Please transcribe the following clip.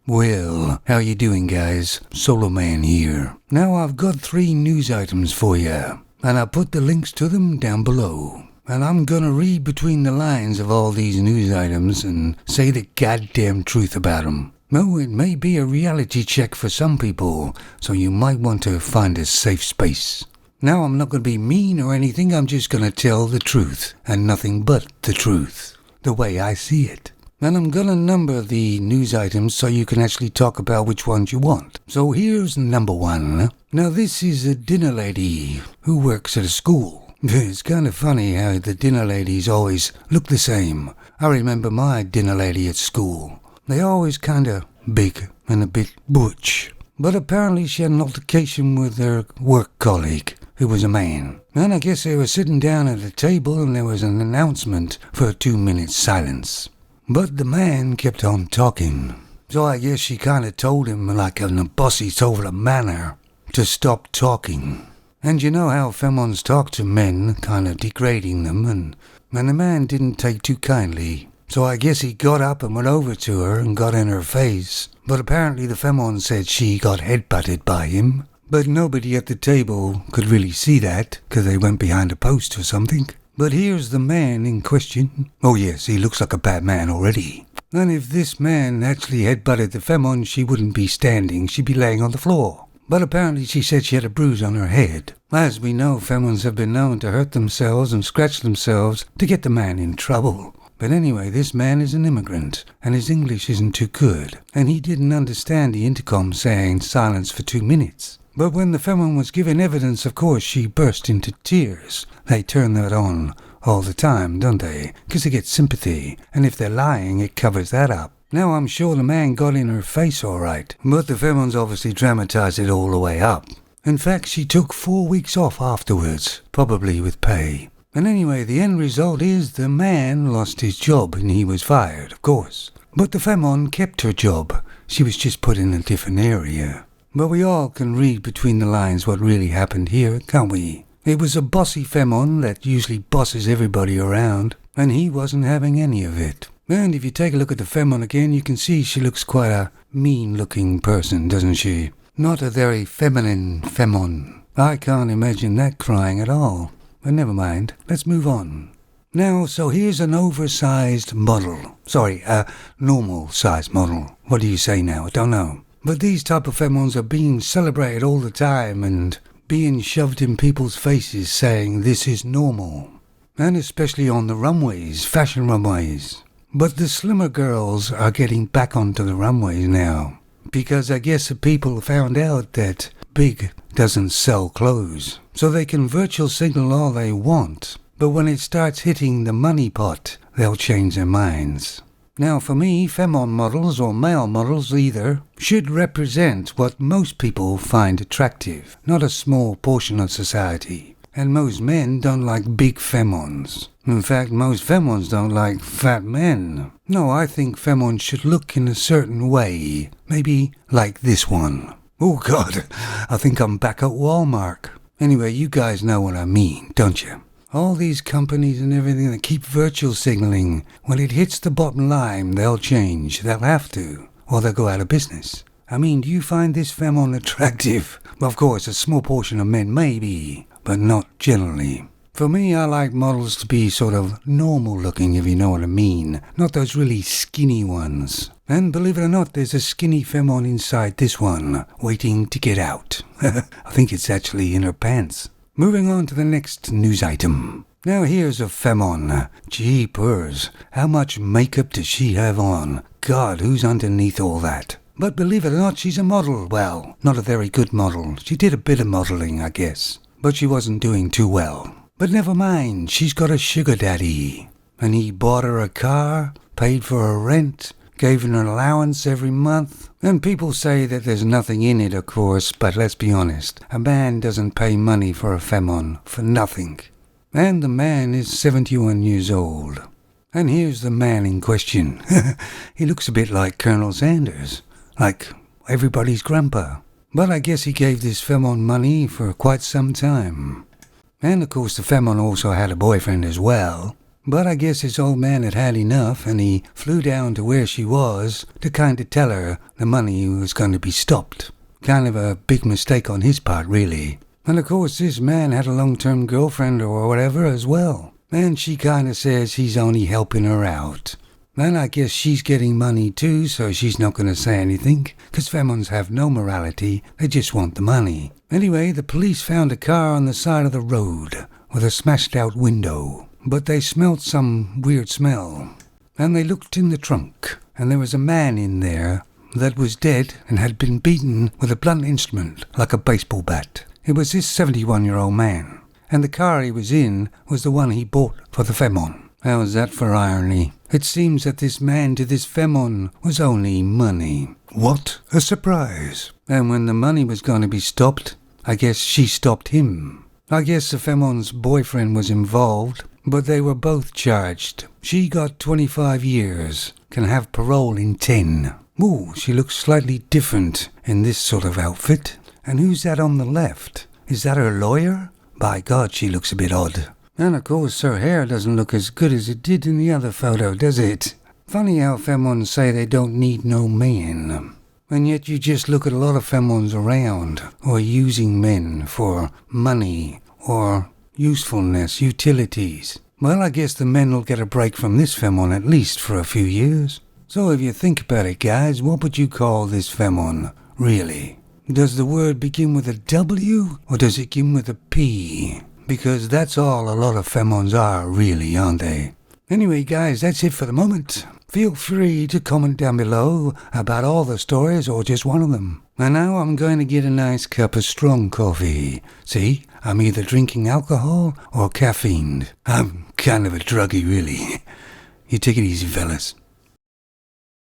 Well, how you doing, guys? Solo Man here. Now I've got 3 news items for you, and I put the links to them down below. And I'm gonna read between the lines of all these news items and say the goddamn truth about them. No, it may be a reality check for some people, so you might want to find a safe space. Now, I'm not gonna be mean or anything, I'm just gonna tell the truth, and nothing but the truth, the way I see it. And I'm gonna number the news items so you can actually talk about which ones you want. So here's number 1. Now this is a dinner lady who works at a school. It's kind of funny how the dinner ladies always look the same. I remember my dinner lady at school. They always kinda big and a bit butch. But apparently she had an altercation with her work colleague, who was a man. And I guess they were sitting down at a table and there was an announcement for a 2-minute silence. But the man kept on talking, so I guess she kind of told him, like in a bossy sort of manner, to stop talking. And you know how femons talk to men, kind of degrading them, and the man didn't take too kindly. So I guess he got up and went over to her and got in her face. But apparently the femon said she got headbutted by him. But nobody at the table could really see that, because they went behind a post or something. But here's the man in question. Oh yes, he looks like a bad man already. And if this man actually headbutted the femon, she wouldn't be standing, she'd be laying on the floor. But apparently she said she had a bruise on her head. As we know, femons have been known to hurt themselves and scratch themselves to get the man in trouble. But anyway, this man is an immigrant, and his English isn't too good, and he didn't understand the intercom saying silence for 2 minutes. But when the femon was given evidence, of course, she burst into tears. They turn that on all the time, don't they? Because they get sympathy, and if they're lying, it covers that up. Now, I'm sure the man got in her face all right, but the femons obviously dramatized it all the way up. In fact, she took 4 weeks off afterwards, probably with pay. And anyway, the end result is the man lost his job and he was fired, of course. But the femon kept her job. She was just put in a different area. But we all can read between the lines what really happened here, can't we? It was a bossy femon that usually bosses everybody around, and he wasn't having any of it. And if you take a look at the femon again, you can see she looks quite a mean-looking person, doesn't she? Not a very feminine femon. I can't imagine that crying at all. But never mind, let's move on. Now, so here's an oversized model. Sorry, a normal-sized model. What do you say now? I don't know. But these type of femons are being celebrated all the time and being shoved in people's faces saying this is normal. And especially on the runways, fashion runways. But the slimmer girls are getting back onto the runways now. Because I guess the people found out that big doesn't sell clothes. So they can virtual signal all they want. But when it starts hitting the money pot, they'll change their minds. Now for me, femon models or male models either should represent what most people find attractive, not a small portion of society. And most men don't like big femons. In fact, most femons don't like fat men. No, I think femons should look in a certain way. Maybe like this one. Oh God, I think I'm back at Walmart. Anyway, you guys know what I mean, don't you? All these companies and everything that keep virtual signaling, when it hits the bottom line, they'll change. They'll have to, or they'll go out of business. I mean, do you find this femon attractive? Of course, a small portion of men maybe, but not generally. For me, I like models to be sort of normal looking, if you know what I mean. Not those really skinny ones. And believe it or not, there's a skinny femon inside this one, waiting to get out. I think it's actually in her pants. Moving on to the next news item. Now here's a femon. Jeepers, how much makeup does she have on? God, who's underneath all that? But believe it or not, she's a model. Well, not a very good model. She did a bit of modeling, I guess. But she wasn't doing too well. But never mind, she's got a sugar daddy. And he bought her a car, paid for her rent, gave her an allowance every month. And people say that there's nothing in it, of course, but let's be honest. A man doesn't pay money for a femon for nothing. And the man is 71 years old. And here's the man in question. He looks a bit like Colonel Sanders, like everybody's grandpa. But I guess he gave this femon money for quite some time. And of course the femon also had a boyfriend as well. But I guess his old man had had enough, and he flew down to where she was to kind of tell her the money was going to be stopped. Kind of a big mistake on his part, really. And of course this man had a long-term girlfriend or whatever as well. And she kind of says he's only helping her out. And I guess she's getting money too, so she's not going to say anything, because femons have no morality, they just want the money. Anyway, the police found a car on the side of the road with a smashed out window, but they smelt some weird smell. And they looked in the trunk, and there was a man in there that was dead and had been beaten with a blunt instrument like a baseball bat. It was this 71-year-old man, and the car he was in was the one he bought for the femon. How's that for irony? It seems that this man to this femon was only money. What a surprise. And when the money was going to be stopped, I guess she stopped him. I guess the femon's boyfriend was involved, but they were both charged. She got 25 years, can have parole in 10. Ooh, she looks slightly different in this sort of outfit. And who's that on the left? Is that her lawyer? By God, she looks a bit odd. And of course her hair doesn't look as good as it did in the other photo, does it? Funny how femons say they don't need no man. And yet you just look at a lot of femons around, or using men for money, or usefulness, utilities. Well, I guess the men will get a break from this femon at least for a few years. So if you think about it, guys, what would you call this femon, really? Does the word begin with a W, or does it begin with a P? Because that's all a lot of femons are, really, aren't they? Anyway, guys, that's it for the moment. Feel free to comment down below about all the stories or just one of them. And now I'm going to get a nice cup of strong coffee. See, I'm either drinking alcohol or caffeine. I'm kind of a druggie, really. You take it easy, fellas.